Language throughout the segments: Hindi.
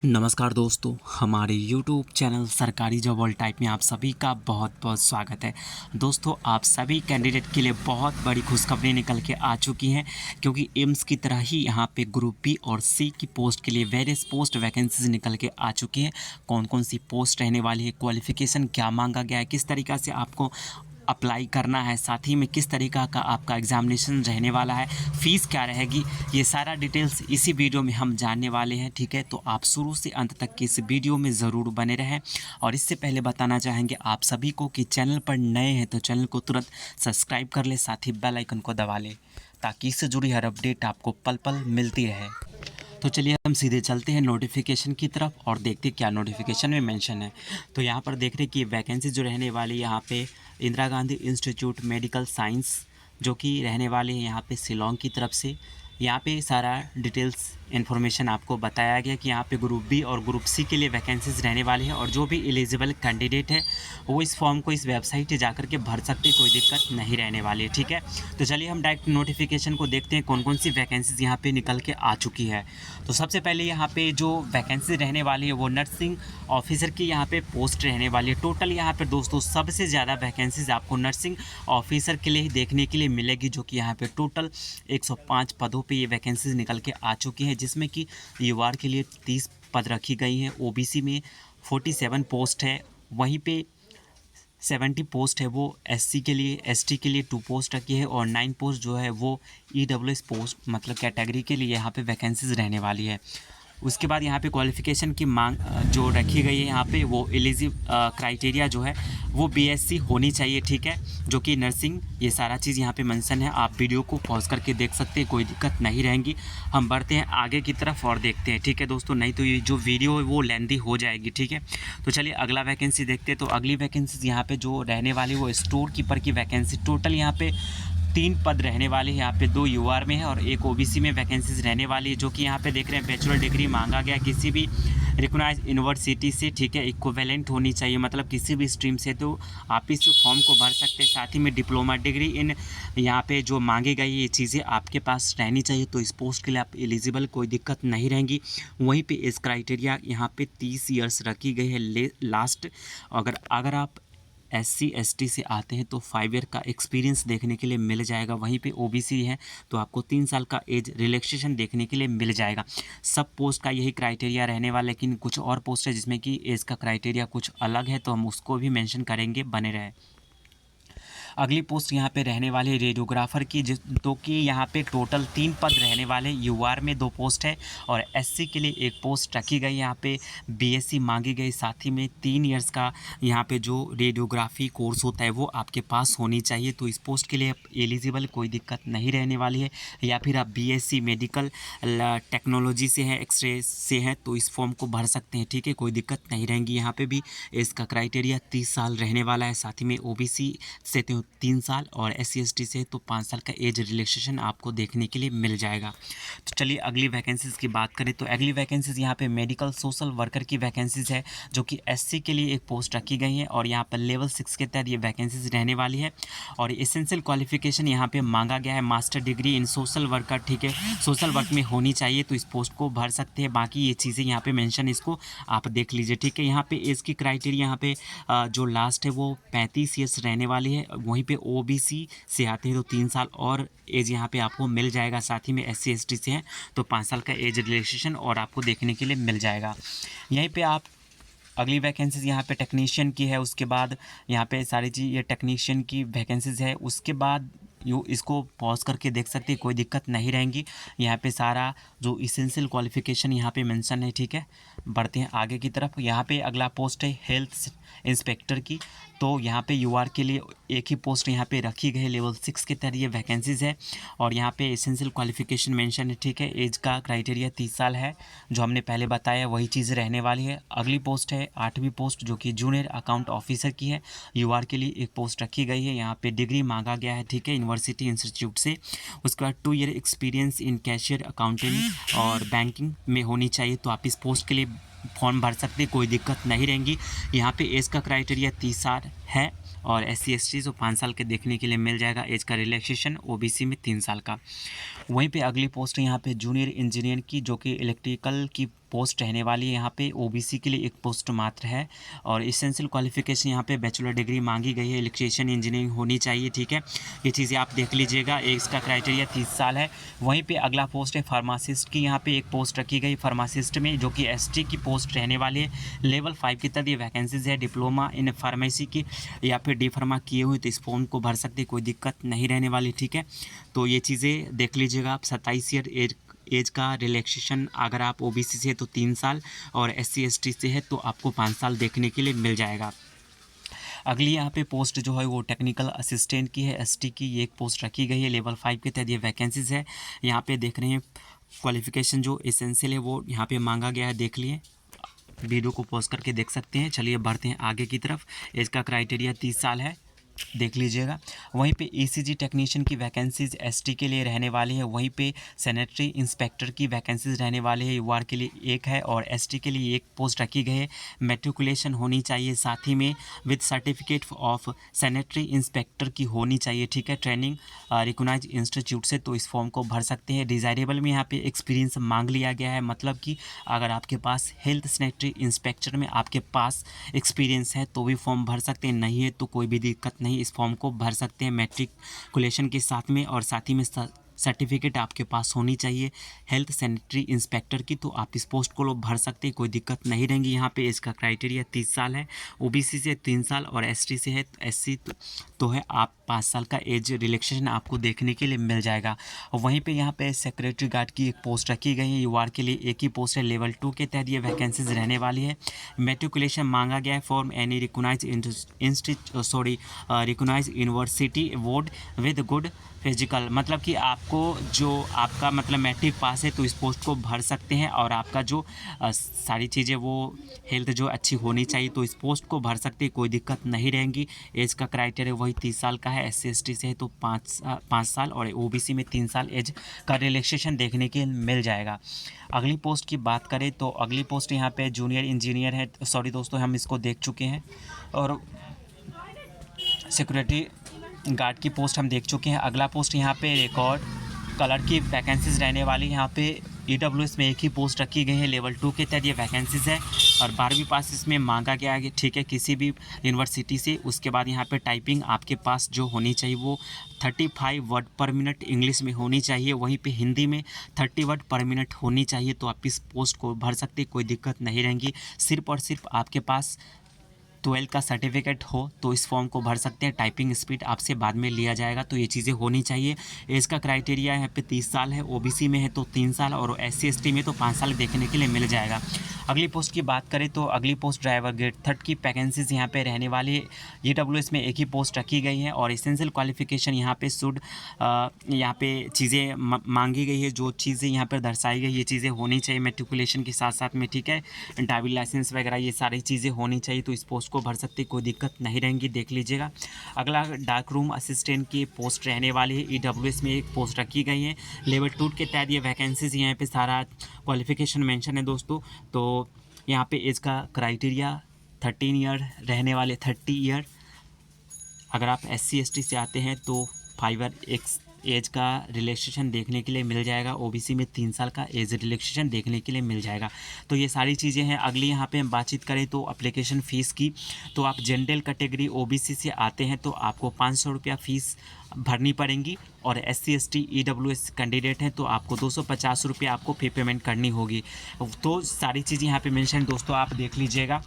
नमस्कार दोस्तों, हमारे YouTube चैनल सरकारी जॉब ऑल टाइप में आप सभी का बहुत बहुत स्वागत है। दोस्तों, आप सभी कैंडिडेट के लिए बहुत बड़ी खुशखबरी निकल के आ चुकी हैं, क्योंकि एम्स की तरह ही यहाँ पे ग्रुप बी और सी की पोस्ट के लिए वेरियस पोस्ट वैकेंसीज निकल के आ चुकी हैं। कौन कौन सी पोस्ट रहने वाली है, क्वालिफिकेशन क्या मांगा गया है, किस तरीक़ा से आपको अप्लाई करना है, साथ ही में किस तरीक़ा का आपका एग्ज़ामिनेशन रहने वाला है, फ़ीस क्या रहेगी, ये सारा डिटेल्स इसी वीडियो में हम जानने वाले हैं। ठीक है, तो आप शुरू से अंत तक की इस वीडियो में ज़रूर बने रहें। और इससे पहले बताना चाहेंगे आप सभी को कि चैनल पर नए हैं तो चैनल को तुरंत सब्सक्राइब कर ले, साथ ही बेल आइकन को दबा लें ताकि इससे जुड़ी हर अपडेट आपको पल पल मिलती रहे। तो चलिए हम सीधे चलते हैं नोटिफिकेशन की तरफ और देखते हैं क्या नोटिफिकेशन में मेंशन है। तो यहाँ पर देख रहे हैं कि वैकेंसी जो रहने वाली यहाँ पे Indira Gandhi institute medical science जो कि रहने वाले हैं यहाँ पे शिलोंग की तरफ से। यहाँ पे सारा डिटेल्स इन्फॉर्मेशन आपको बताया गया कि यहाँ पे ग्रुप बी और ग्रुप सी के लिए वैकेंसीज रहने वाली है, और जो भी एलिजिबल कैंडिडेट है वो इस फॉर्म को इस वेबसाइट से जाकर के भर सकते, कोई दिक्कत नहीं रहने वाली है। ठीक है, तो चलिए हम डायरेक्ट नोटिफिकेशन को देखते हैं कौन कौन सी वैकेंसीज यहाँ पे निकल के आ चुकी है। तो सबसे पहले यहाँ पे जो वैकेंसी रहने वाली है वो नर्सिंग ऑफिसर की यहाँ पे पोस्ट रहने वाली है। टोटल यहाँ पे दोस्तों सबसे ज़्यादा वैकेंसीज आपको नर्सिंग ऑफिसर के लिए ही देखने के लिए मिलेगी, जो कि यहाँ पे टोटल 105 पदों पे ये वैकेंसीज निकल के आ चुकी हैं, जिसमें कि यूआर के लिए 30 पद रखी गई हैं, ओबीसी में 47 पोस्ट है, वहीं पे 70 पोस्ट है वो एससी के लिए, एसटी के लिए 2 पोस्ट रखी है, और 9 पोस्ट जो है वो ईडब्ल्यूएस पोस्ट मतलब कैटेगरी के लिए यहाँ पे वैकेंसीज रहने वाली है। उसके बाद यहाँ पे क्वालिफ़िकेशन की मांग जो रखी गई है यहाँ पे वो क्राइटेरिया जो है वो बीएससी होनी चाहिए। ठीक है, जो कि नर्सिंग, ये सारा चीज़ यहाँ पे मेंशन है। आप वीडियो को पॉज करके देख सकते हैं, कोई दिक्कत नहीं रहेंगी। हम बढ़ते हैं आगे की तरफ और देखते हैं। ठीक है दोस्तों, नहीं तो ये जो वीडियो है वो लेंदी हो जाएगी। ठीक है, तो चलिए अगला वैकेंसी देखते हैं। तो अगली वैकेंसी यहाँ पे जो रहने वाली वो स्टोर कीपर की वैकेंसी। टोटल यहाँ पे 3 पद रहने वाले हैं, यहाँ पे 2 यूआर में है और एक ओबीसी में वैकेंसीज रहने वाली है, जो कि यहाँ पे देख रहे हैं बैचलर डिग्री मांगा गया किसी भी रिकॉग्नाइज यूनिवर्सिटी से। ठीक है, इक्विवेलेंट होनी चाहिए, मतलब किसी भी स्ट्रीम से, तो आप इस फॉर्म को भर सकते हैं। साथ ही में डिप्लोमा डिग्री इन यहाँ पे जो मांगी गई ये चीज़ें आपके पास रहनी चाहिए, तो इस पोस्ट के लिए आप एलिजिबल, कोई दिक्कत नहीं रहेंगी। वहीं पे इस क्राइटेरिया यहाँ पे 30 ईयर्स रखी गई है लास्ट। अगर आप एससी एसटी से आते हैं तो 5 ईयर का एक्सपीरियंस देखने के लिए मिल जाएगा। वहीं पे ओबीसी है तो आपको 3 साल का एज रिलैक्सेशन देखने के लिए मिल जाएगा। सब पोस्ट का यही क्राइटेरिया रहने वाला, लेकिन कुछ और पोस्ट है जिसमें कि एज का क्राइटेरिया कुछ अलग है, तो हम उसको भी मेंशन करेंगे, बने रहे। अगली पोस्ट यहाँ पे रहने वाले रेडियोग्राफर की, जो कि यहाँ पे टोटल 3 पद रहने वाले। यूआर में 2 पोस्ट है और एससी के लिए 1 पोस्ट रखी गई। यहाँ पे बीएससी मांगी गई, साथ ही में 3 इयर्स का यहाँ पे जो रेडियोग्राफी कोर्स होता है वो आपके पास होनी चाहिए, तो इस पोस्ट के लिए एलिजिबल, कोई दिक्कत नहीं रहने वाली है। या फिर आप बीएससी मेडिकल टेक्नोलॉजी से हैं, एक्सरे से हैं, तो इस फॉर्म को भर सकते हैं। ठीक है, कोई दिक्कत नहीं रहेंगी। यहाँ पे भी इसका क्राइटेरिया 30 साल रहने वाला है। साथ ही में ओबीसी से 3 साल और एससी एसटी से तो 5 साल का एज रिलैक्सेशन आपको देखने के लिए मिल जाएगा। तो चलिए अगली वैकेंसीज़ की बात करें। तो अगली वैकेंसीज़ यहाँ पे मेडिकल सोशल वर्कर की वैकेंसीज़ है, जो कि एससी के लिए 1 पोस्ट रखी गई है, और यहाँ पर लेवल 6 के तहत ये वैकेंसीज रहने वाली है। और एसेंशियल क्वालिफिकेशन यहाँ पे मांगा गया है master degree in social worker. ठीक है, सोशल वर्क में होनी चाहिए, तो इस पोस्ट को भर सकते हैं। बाकी ये चीज़ें यहाँ पे मेंशन, इसको आप देख लीजिए। ठीक है, यहाँ पे एज की क्राइटेरिया यहाँ पे जो लास्ट है वो 35 ईयर्स रहने वाली है। वहीं पे ओबीसी से आते हैं तो 3 साल और एज यहाँ पे आपको मिल जाएगा। साथ ही में एससी एसटी से हैं तो 5 साल का एज रिलैक्सेशन और आपको देखने के लिए मिल जाएगा। यहीं पे आप अगली वैकेंसीज यहाँ पे टेक्नीशियन की है। उसके बाद यहाँ पे सारी चीज़ ये टेक्नीशियन की वैकेंसीज है। उसके बाद इसको पॉज करके देख सकते हैं, कोई दिक्कत नहीं रहेंगी। यहाँ पे सारा जो इसेंशियल क्वालिफिकेशन यहाँ पे मेंशन है। ठीक है, बढ़ते हैं आगे की तरफ। यहाँ पे अगला पोस्ट है हेल्थ इंस्पेक्टर की। तो यहाँ पे यूआर के लिए 1 ही पोस्ट यहाँ पे रखी गई है, लेवल 6 के तहत ये वैकेंसीज है, और यहाँ पे एसेंशियल क्वालिफिकेशन मेंशन है। ठीक है, एज का क्राइटेरिया 30 साल है, जो हमने पहले बताया वही चीज़ रहने वाली है। अगली पोस्ट है 8वीं पोस्ट, जो कि जूनियर अकाउंट ऑफिसर की है। यूआर के लिए 1 पोस्ट रखी गई है। यहाँ पे डिग्री मांगा गया है। ठीक है, यूनिवर्सिटी इंस्टीट्यूट से। उसके बाद 2 year experience in cashier accounting और बैंकिंग में होनी चाहिए, तो आप इस पोस्ट के लिए फॉर्म भर सकते हैं, कोई दिक्कत नहीं रहेंगी। यहाँ पे एज का क्राइटेरिया 30 साल है, और एससी एसटी तो 5 साल के देखने के लिए मिल जाएगा। एज का रिलैक्सेशन ओबीसी में 3 साल का। वहीं पे अगली पोस्ट है यहाँ पे जूनियर इंजीनियर की, जो कि इलेक्ट्रिकल की पोस्ट रहने वाली है यहाँ पे। ओबीसी के लिए एक पोस्ट मात्र है और एसेंशियल क्वालिफिकेशन यहाँ पे बैचलर डिग्री मांगी गई है, इलेक्ट्रिशियन इंजीनियरिंग होनी चाहिए, ठीक है। ये चीज़ें आप देख लीजिएगा। इसका क्राइटेरिया 30 साल है। वहीं पे अगला पोस्ट है फार्मासिस्ट की। यहाँ पे एक पोस्ट रखी गई फार्मासिस्ट में, जो कि एसटी की पोस्ट रहने वाली है। लेवल 5 की तहत ये वैकेंसीज है। डिप्लोमा इन फार्मेसी की या फिर डी फार्मा किए हुए तो इस फॉर्म को भर सकते, कोई दिक्कत नहीं रहने वाली, ठीक है। तो ये चीज़ें देख लीजिएगा आप। 27 ईयर एज का रिलैक्सेशन अगर आप ओबीसी से है तो 3 साल और एससी एसटी से है तो आपको 5 साल देखने के लिए मिल जाएगा। अगली यहाँ पे पोस्ट जो है वो टेक्निकल असिस्टेंट की है, एसटी की। ये एक पोस्ट रखी गई है। लेवल 5 के तहत ये वैकेंसीज है। यहाँ पे देख रहे हैं क्वालिफिकेशन जो एसेंशियल है वो यहाँ पे मांगा गया है, देख लिए। वीडियो को पॉज करके देख सकते हैं। चलिए बढ़ते हैं आगे की तरफ। एज का क्राइटेरिया 30 साल है, देख लीजिएगा। वहीं पे ईसीजी टेक्नीशियन की वैकेंसीज एसटी के लिए रहने वाली है। वहीं पे सैनिटरी इंस्पेक्टर की वैकेंसीज रहने वाली है, यूआर के लिए एक है और एसटी के लिए एक पोस्ट रखी गई है। मैट्रिकुलेशन होनी चाहिए, साथ ही में with certificate of sanitary inspector की होनी चाहिए, ठीक है। ट्रेनिंग रिकॉग्नाइज इंस्टीट्यूट से तो इस फॉर्म को भर सकते हैं। डिज़ायरेबल में यहाँ पे एक्सपीरियंस मांग लिया गया है, मतलब कि अगर आपके पास हेल्थ सैनिटरी इंस्पेक्टर में आपके पास एक्सपीरियंस है तो भी फॉर्म भर सकते हैं, नहीं है तो कोई भी दिक्कत नहीं, इस फॉर्म को भर सकते हैं मैट्रिकुलेशन के साथ में। और साथ ही में सर्टिफिकेट आपके पास होनी चाहिए हेल्थ सैनिटरी इंस्पेक्टर की, तो आप इस पोस्ट को लोग भर सकते हैं, कोई दिक्कत नहीं रहेंगी। यहाँ पे इसका क्राइटेरिया 30 साल है। ओबीसी से 3 साल और एसटी से है, एससी तो है आप 5 साल का एज रिलैक्सेशन आपको देखने के लिए मिल जाएगा। और वहीं पे यहाँ पे सेक्रेटरी गार्ड की एक पोस्ट रखी गई है। यूआर के लिए एक ही पोस्ट है। लेवल 2 के तहत ये वैकेंसीज रहने वाली है। मैट्रिकुलेशन मांगा गया है from any recognize recognize university board with good physical, मतलब कि आपको जो आपका मतलब मैट्रिक पास है तो इस पोस्ट को भर सकते हैं और आपका जो सारी चीज़ें वो हेल्थ जो अच्छी होनी चाहिए तो इस पोस्ट को भर सकते हैं, कोई दिक्कत नहीं रहेंगी। एज का क्राइटेरिया वही 30 साल का है। एससी एसटी से है तो 5 साल और ओबीसी में 3 साल एज का रिलैक्सेशन देखने के मिल जाएगा। अगली पोस्ट की बात करें तो अगली पोस्ट यहाँ पे जूनियर इंजीनियर है। सॉरी दोस्तों, हम इसको देख चुके हैं। और सिक्योरिटी गार्ड की पोस्ट हम देख चुके हैं। अगला पोस्ट यहाँ पे रिकॉर्ड कलर की वैकेंसीज रहने वाली। यहाँ पे ईडब्ल्यूएस में एक ही पोस्ट रखी गई है। लेवल 2 के तहत ये वैकेंसीज है और 12वीं पास इसमें मांगा गया है, ठीक है, किसी भी यूनिवर्सिटी से। उसके बाद यहाँ पे टाइपिंग आपके पास जो होनी चाहिए वो 35 वर्ड पर मिनट इंग्लिश में होनी चाहिए। वहीं पे हिंदी में 30 वर्ड पर मिनट होनी चाहिए, तो आप इस पोस्ट को भर सकते, कोई दिक्कत नहीं रहेंगी। सिर्फ और सिर्फ आपके पास 12 का सर्टिफिकेट हो तो इस फॉर्म को भर सकते हैं। टाइपिंग स्पीड आपसे बाद में लिया जाएगा, तो ये चीज़ें होनी चाहिए। एज का क्राइटेरिया यहाँ पे 30 साल है। ओबीसी में है तो 3 साल और एससी एसटी में तो 5 साल देखने के लिए मिल जाएगा। अगली पोस्ट की बात करें तो अगली पोस्ट ड्राइवर ग्रेड 3 की वैकेंसीज यहाँ पे रहने वाली है। ईडब्ल्यूएस में एक ही पोस्ट रखी गई है और एसेंशियल क्वालिफिकेशन यहाँ पे यहाँ पे चीज़ें मांगी गई है। जो चीज़ें यहाँ पर दर्शाई गई ये चीज़ें होनी चाहिए मैट्रिकुलेशन के साथ साथ में, ठीक है। ड्राइविंग लाइसेंस वगैरह ये सारी चीज़ें होनी चाहिए, तो इस पोस्ट को भर सकते, कोई दिक्कत नहीं रहेंगी, देख लीजिएगा। अगला डार्क रूम असिस्टेंट की पोस्ट रहने वाली है। ईडब्ल्यूएस में एक पोस्ट रखी गई है। लेवल 2 के तहत ये वैकेंसीज यहाँ पे सारा क्वालिफिकेशन मेंशन है दोस्तों। तो यहाँ पे एज का क्राइटेरिया 13 ईयर रहने वाले, 30 ईयर। अगर आप एससी एसटी से आते हैं तो 5 ईयर एज का रिलैक्सेशन देखने के लिए मिल जाएगा। ओबीसी में 3 साल का एज रिलैक्सेशन देखने के लिए मिल जाएगा। तो ये सारी चीज़ें हैं। अगली यहाँ पे हम बातचीत करें तो एप्लीकेशन फ़ीस की, तो आप जनरल कैटेगरी ओबीसी से आते हैं तो आपको 500 रुपया फ़ीस भरनी पड़ेंगी और एससी एसटी ईडब्ल्यूएस कैंडिडेट हैं तो आपको 250 रुपया आपको फी पेमेंट करनी होगी। तो सारी चीज़ें यहाँ पे मेंशन दोस्तों आप देख लीजिएगा।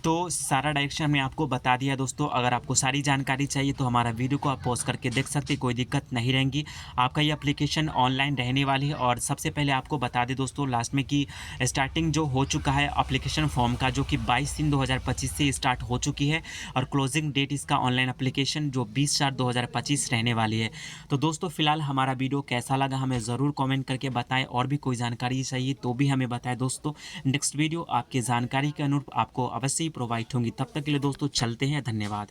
तो सारा डायरेक्शन मैं आपको बता दिया दोस्तों। अगर आपको सारी जानकारी चाहिए तो हमारा वीडियो को आप पॉज करके देख सकते, कोई दिक्कत नहीं रहेंगी। आपका ये एप्लीकेशन ऑनलाइन रहने वाली है। और सबसे पहले आपको बता दें दोस्तों लास्ट में कि स्टार्टिंग जो हो चुका है एप्लीकेशन फॉर्म का, जो कि 22/3/2025 से स्टार्ट हो चुकी है और क्लोजिंग डेट इसका ऑनलाइन एप्लीकेशन जो 20/4/2025 रहने वाली है। तो दोस्तों फिलहाल हमारा वीडियो कैसा लगा हमें ज़रूर कॉमेंट करके बताएँ, और भी कोई जानकारी चाहिए तो भी हमें बताएं दोस्तों। नेक्स्ट वीडियो आपकी जानकारी के अनुरूप आपको अवश्य प्रोवाइड होंगी। तब तक के लिए दोस्तों चलते हैं, धन्यवाद।